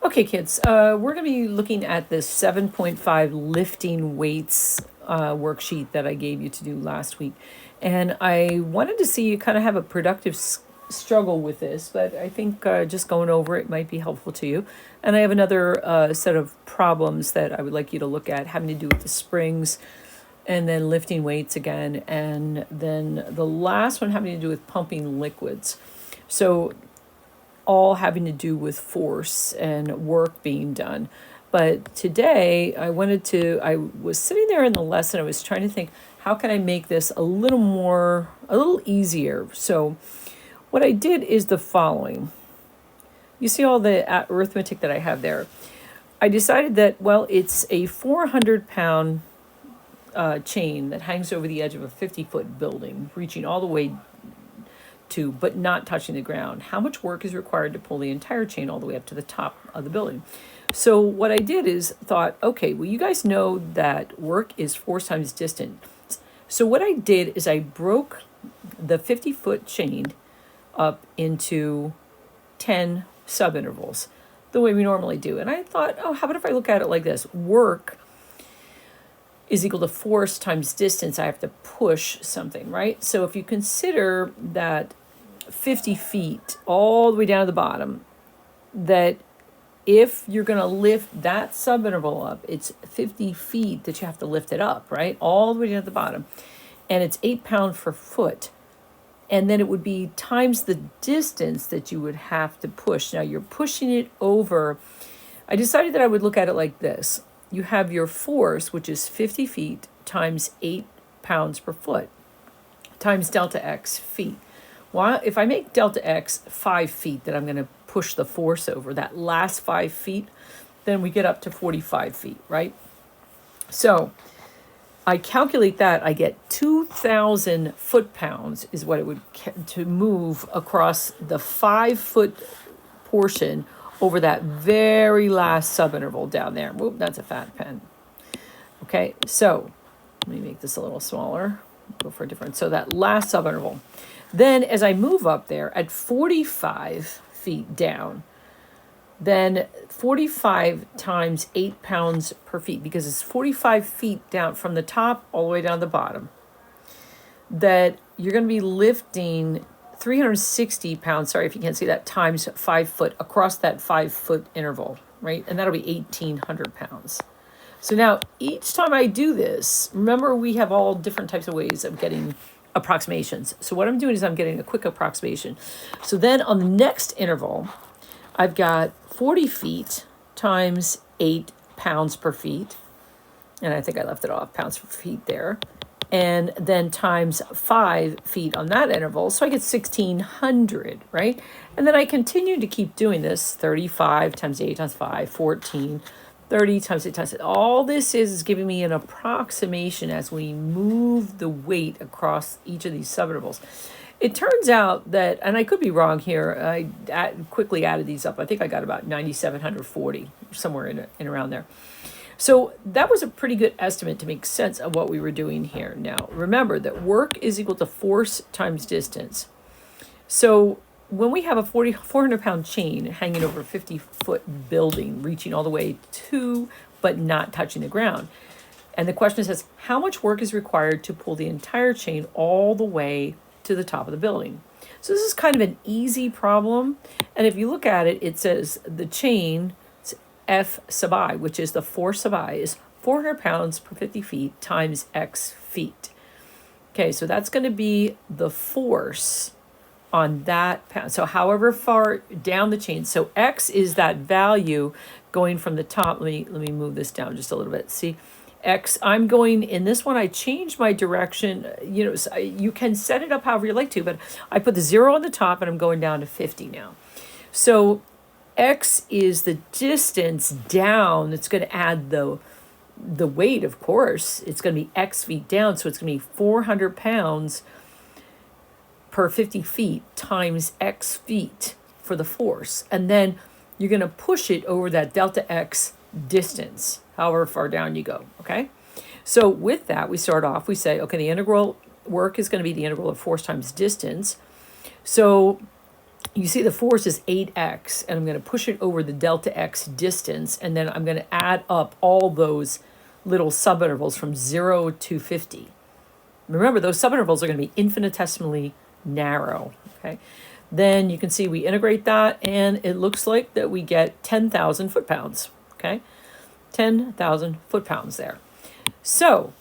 Okay, kids, we're going to be looking at this 7.5 lifting weights worksheet that I gave you to do last week. And I wanted to see you kind of have a productive struggle with this, but I think just going over it might be helpful to you. And I have another set of problems that I would like you to look at having to do with the springs and then lifting weights again. And then the last one having to do with pumping liquids. So all having to do with force and work being done. But today I was sitting there in the lesson, I was trying to think, how can I make this a little easier? So what I did is the following. You see all the arithmetic that I have there. I decided that, well, it's a 400-pound chain that hangs over the edge of a 50-foot building, reaching all the way to, but not touching the ground. How much work is required to pull the entire chain all the way up to the top of the building? So what I did is thought, okay, well, you guys know that work is force times distance. So what I did is I broke the 50-foot chain up into 10 subintervals, the way we normally do. And I thought, oh, how about if I look at it like this? Work is equal to force times distance. I have to push something, right? So if you consider that 50 feet all the way down to the bottom, that if you're going to lift that subinterval up, it's 50 feet that you have to lift it up, right? All the way down to the bottom. And it's 8 pounds per foot. And then it would be times the distance that you would have to push. Now you're pushing it over. I decided that I would look at it like this. You have your force, which is 50 feet times 8 pounds per foot, times delta x feet. Well, if I make delta x 5 feet that I'm going to push the force over, that last 5 feet, then we get up to 45 feet, right? So I calculate that, I get 2,000 foot-pounds is what it would to move across the 5-foot portion over that very last subinterval down there. Whoop, that's a fat pen. Okay, so let me make this a little smaller. Go for a different. So that last subinterval. Then as I move up there at 45 feet down, then 45 times 8 pounds per feet, because it's 45 feet down from the top all the way down to the bottom, that you're going to be lifting 360 pounds, sorry if you can't see that, times 5 foot across that 5 foot interval, right? And that'll be 1,800 pounds. So now each time I do this, remember we have all different types of ways of getting approximations. So what I'm doing is I'm getting a quick approximation. So then on the next interval, I've got 40 feet times 8 pounds per feet. And I think I left it off, pounds per feet there. And then times 5 feet on that interval. So I get 1,600, right? And then I continue to keep doing this. 35 times 8 times 5, 14. 30 times 8 times 8. All this is giving me an approximation as we move the weight across each of these subintervals. It turns out that, and I could be wrong here, I quickly added these up. I think I got about 9,740, somewhere in around there. So that was a pretty good estimate to make sense of what we were doing here. Now, remember that work is equal to force times distance. So when we have a 400-pound chain hanging over a 50-foot building, reaching all the way to, but not touching the ground, and the question says, how much work is required to pull the entire chain all the way to the top of the building? So this is kind of an easy problem. And if you look at it, it says the chain, F sub I, which is the force sub I, is 400 pounds per 50 feet times X feet. Okay, so that's going to be the force on that pound. So however far down the chain. So X is that value going from the top. Let me move this down just a little bit. See, X, I'm going in this one, I changed my direction. You know, you can set it up however you like to, but I put the 0 on the top and I'm going down to 50 now. So X is the distance down. It's going to add the weight, of course. It's going to be X feet down. So it's going to be 400 pounds per 50 feet times X feet for the force. And then you're going to push it over that delta X distance, however far down you go, okay? So with that, we start off, we say, okay, the integral work is going to be the integral of force times distance. So you see the force is 8x, and I'm going to push it over the delta x distance, and then I'm going to add up all those little subintervals from 0 to 50. Remember, those subintervals are going to be infinitesimally narrow, okay? Then you can see we integrate that, and it looks like that we get 10,000 foot-pounds, okay? 10,000 foot-pounds there. So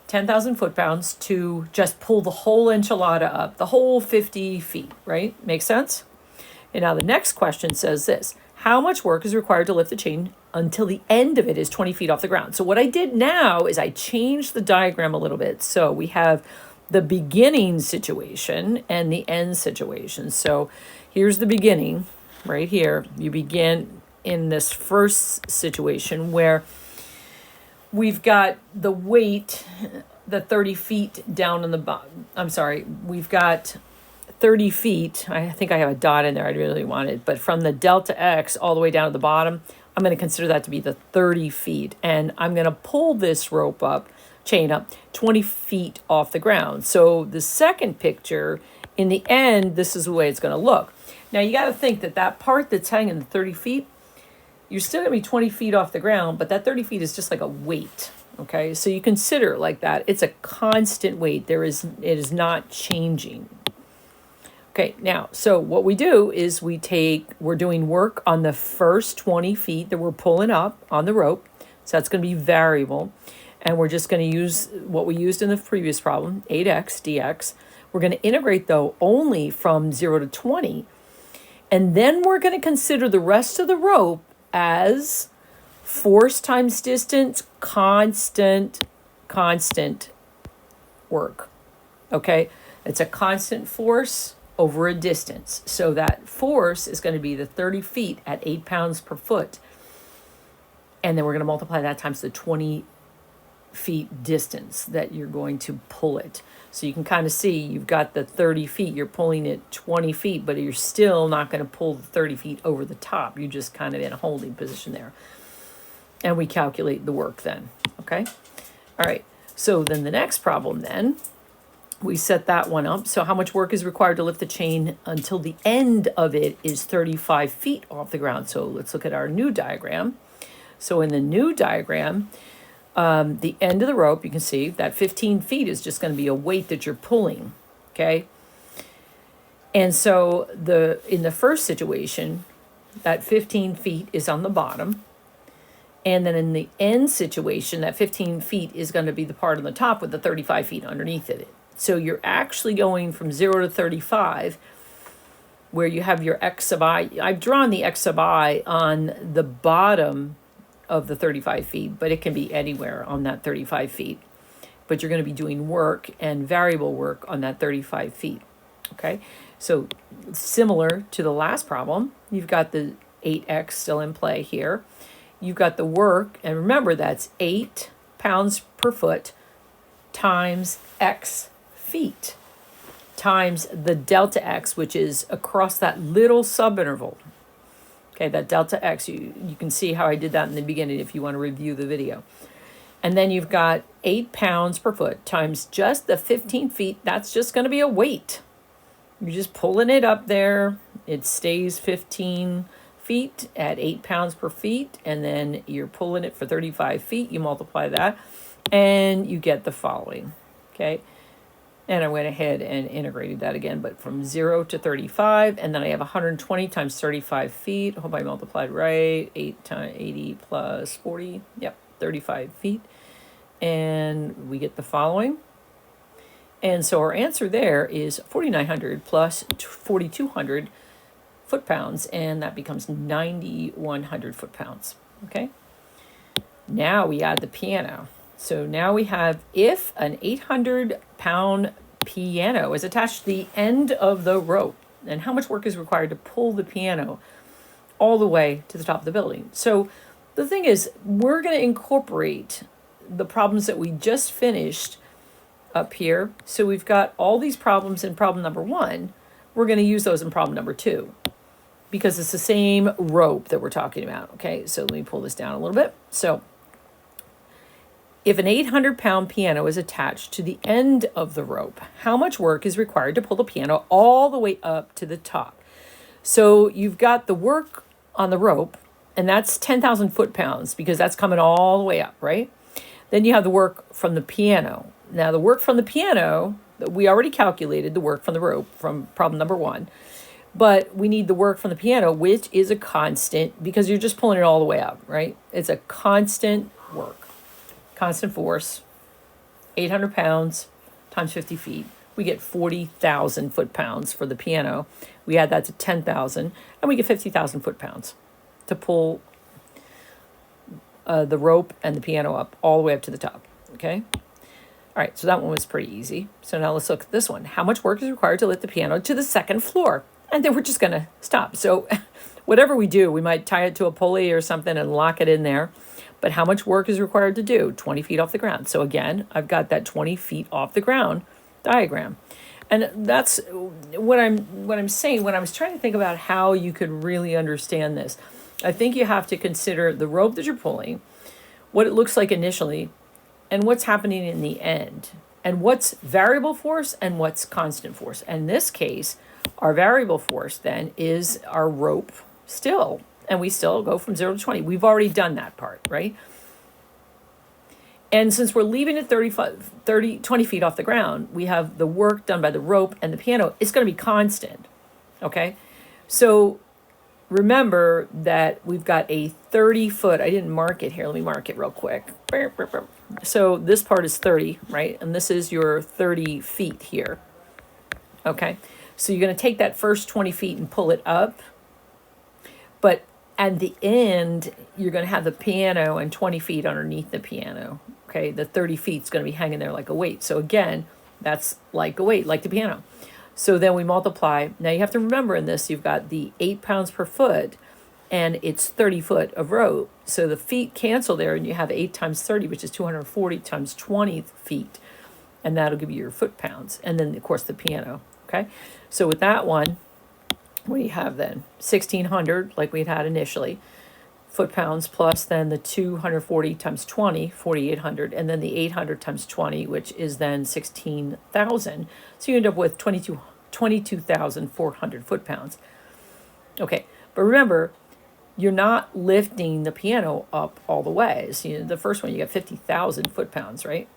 10,000 foot-pounds to just pull the whole enchilada up, the whole 50 feet, right? Makes sense? And now the next question says this: how much work is required to lift the chain until the end of it is 20 feet off the ground? So what I did now is I changed the diagram a little bit. So we have the beginning situation and the end situation. So here's the beginning right here. You begin in this first situation where we've got the weight, the 30 feet down on the bottom. I'm sorry, we've got 30 feet. I think I have a dot in there. I really want it. But from the delta X all the way down to the bottom, I'm going to consider that to be the 30 feet. And I'm going to pull this rope up, chain up, 20 feet off the ground. So the second picture, in the end, this is the way it's going to look. Now you got to think that that part that's hanging the 30 feet, you're still going to be 20 feet off the ground, but that 30 feet is just like a weight, okay? So you consider it like that. It's a constant weight. It is not changing. Okay, now, so what we do is we're doing work on the first 20 feet that we're pulling up on the rope. So that's going to be variable. And we're just going to use what we used in the previous problem, 8x dx. We're going to integrate, though, only from 0 to 20. And then we're going to consider the rest of the rope as force times distance, constant work, okay? It's a constant force over a distance. So that force is going to be the 30 feet at 8 pounds per foot. And then we're going to multiply that times the 20 feet distance that you're going to pull it. So you can kind of see you've got the 30 feet, you're pulling it 20 feet, but you're still not going to pull the 30 feet over the top. You're just kind of in a holding position there. And we calculate the work then, okay? All right, so then the next problem then, we set that one up. So how much work is required to lift the chain until the end of it is 35 feet off the ground? So let's look at our new diagram. So in the new diagram, the end of the rope, you can see that 15 feet is just going to be a weight that you're pulling, okay? And so in the first situation, that 15 feet is on the bottom. And then in the end situation, that 15 feet is going to be the part on the top with the 35 feet underneath it. So you're actually going from 0 to 35, where you have your x sub I. I've drawn the x sub I on the bottom of the 35 feet, but it can be anywhere on that 35 feet. But you're going to be doing work and variable work on that 35 feet, okay? So similar to the last problem, you've got the 8x still in play here. You've got the work, and remember that's 8 pounds per foot times x feet times the delta x, which is across that little subinterval. Okay, that delta x, you can see how I did that in the beginning if you want to review the video. And then you've got 8 pounds per foot times just the 15 feet. That's just going to be a weight. You're just pulling it up there. It stays 15 feet at 8 pounds per feet. And then you're pulling it for 35 feet. You multiply that and you get the following. Okay. And I went ahead and integrated that again, but from 0 to 35, and then I have 120 times 35 feet. I hope I multiplied right. 8 times 80 plus 40. Yep, 35 feet. And we get the following. And so our answer there is 4,900 plus 4,200 foot-pounds, and that becomes 9,100 foot-pounds. Okay? Now we add the piano. So now we have, if an 800-pound piano is attached to the end of the rope, and how much work is required to pull the piano all the way to the top of the building. So the thing is, we're going to incorporate the problems that we just finished up here. So we've got all these problems in problem number 1. We're going to use those in problem number 2 because it's the same rope that we're talking about. Okay, so let me pull this down a little bit. So if an 800-pound piano is attached to the end of the rope, how much work is required to pull the piano all the way up to the top? So you've got the work on the rope, and that's 10,000 foot-pounds because that's coming all the way up, right? Then you have the work from the piano. Now, the work from the piano, we already calculated the work from the rope from problem number 1, but we need the work from the piano, which is a constant because you're just pulling it all the way up, right? It's a constant work, constant force, 800 pounds times 50 feet. We get 40,000 foot-pounds for the piano. We add that to 10,000, and we get 50,000 foot-pounds to pull the rope and the piano up all the way up to the top, okay? All right, so that one was pretty easy. So now let's look at this one. How much work is required to lift the piano to the second floor? And then we're just going to stop. So whatever we do, we might tie it to a pulley or something and lock it in there. But how much work is required to do? 20 feet off the ground. So again, I've got that 20 feet off the ground diagram. And that's what I'm saying when I was trying to think about how you could really understand this. I think you have to consider the rope that you're pulling, what it looks like initially, and what's happening in the end, and what's variable force and what's constant force. And in this case, our variable force then is our rope still, and we still go from 0 to 20. We've already done that part, right? And since we're leaving it 20 feet off the ground, we have the work done by the rope and the piano. It's going to be constant, okay? So remember that we've got a 30-foot, I didn't mark it here. Let me mark it real quick. So this part is 30, right? And this is your 30 feet here, okay? So you're going to take that first 20 feet and pull it up. But at the end, you're going to have the piano and 20 feet underneath the piano, okay? The 30 feet is going to be hanging there like a weight. So again, that's like a weight, like the piano. So then we multiply. Now you have to remember in this, you've got the 8 pounds per foot, and it's 30 foot of rope. So the feet cancel there, and you have 8 times 30, which is 240 times 20 feet. And that'll give you your foot pounds. And then, of course, the piano, okay? So with that one, what do you have then? 1,600, like we'd had initially, foot-pounds, plus then the 240 times 20, 4,800, and then the 800 times 20, which is then 16,000. So you end up with 22,400 foot-pounds. Okay, but remember, you're not lifting the piano up all the way. So the first one, you got 50,000 foot-pounds, right?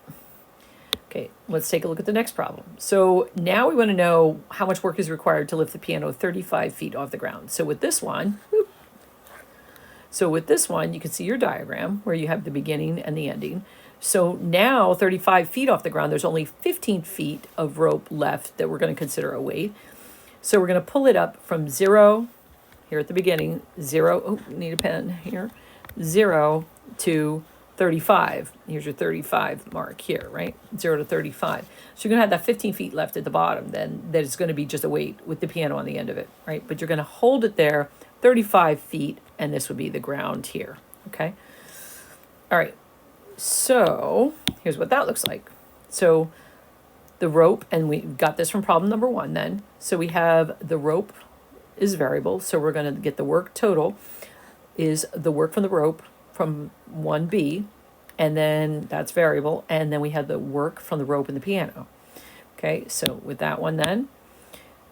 Okay, let's take a look at the next problem. So now we want to know how much work is required to lift the piano 35 feet off the ground. So with this one, you can see your diagram where you have the beginning and the ending. So now 35 feet off the ground, there's only 15 feet of rope left that we're going to consider a weight. So we're going to pull it up from 0, here at the beginning, 0, oh, need a pen here, 0 to 35. Here's your 35 mark here, right? 0 to 35. So you're going to have that 15 feet left at the bottom then that is going to be just a weight with the piano on the end of it, right? But you're going to hold it there 35 feet, and this would be the ground here, okay? All right, so here's what that looks like. So the rope, and we got this from problem number 1 then. So we have the rope is variable, so we're going to get the work total is the work from the rope from 1B, and then that's variable, and then we have the work from the rope and the piano. Okay, so with that one then,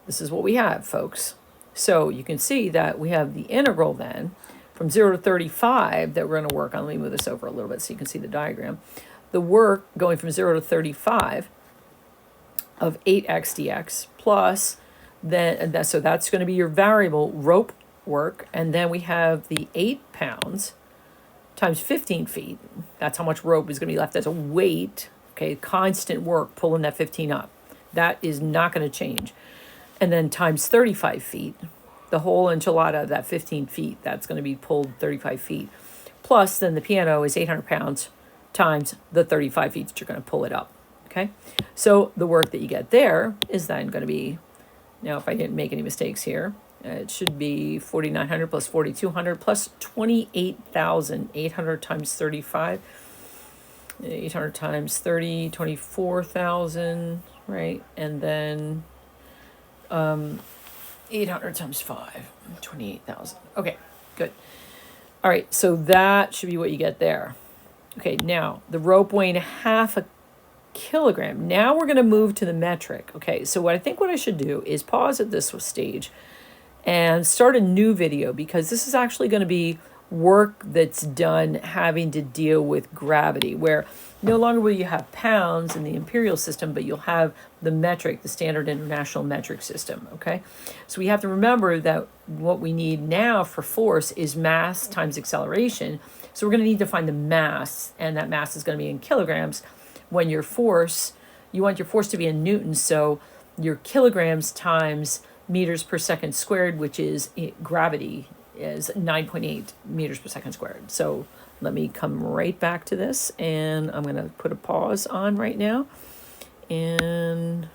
this is what we have, folks. So you can see that we have the integral then from 0 to 35 that we're going to work on. Let me move this over a little bit so you can see the diagram. The work going from 0 to 35 of 8x dx plus then, so that's going to be your variable rope work, and then we have the 8 pounds times 15 feet. That's how much rope is going to be left as a weight, okay, constant work pulling that 15 up. That is not going to change. And then times 35 feet, the whole enchilada of that 15 feet, that's going to be pulled 35 feet. Plus, then the piano is 800 pounds times the 35 feet that you're going to pull it up, okay? So the work that you get there is then going to be, now if I didn't make any mistakes here, it should be 4,900 plus 4,200 plus 28,800 times 35. 800 times 30, 24,000, right? And then 800 times 5, 28,000. Okay, good. All right, so that should be what you get there. Okay, now the rope weighing 1/2 kilogram. Now we're going to move to the metric. Okay, so what I should do is pause at this stage and start a new video, because this is actually going to be work that's done having to deal with gravity, where no longer will you have pounds in the imperial system, but you'll have the metric, the standard international metric system, okay? So we have to remember that what we need now for force is mass times acceleration. So we're going to need to find the mass, and that mass is going to be in kilograms. When your force, you want your force to be in newtons, so your kilograms times meters per second squared, which is gravity, is 9.8 meters per second squared. So let me come right back to this, and I'm going to put a pause on right now. And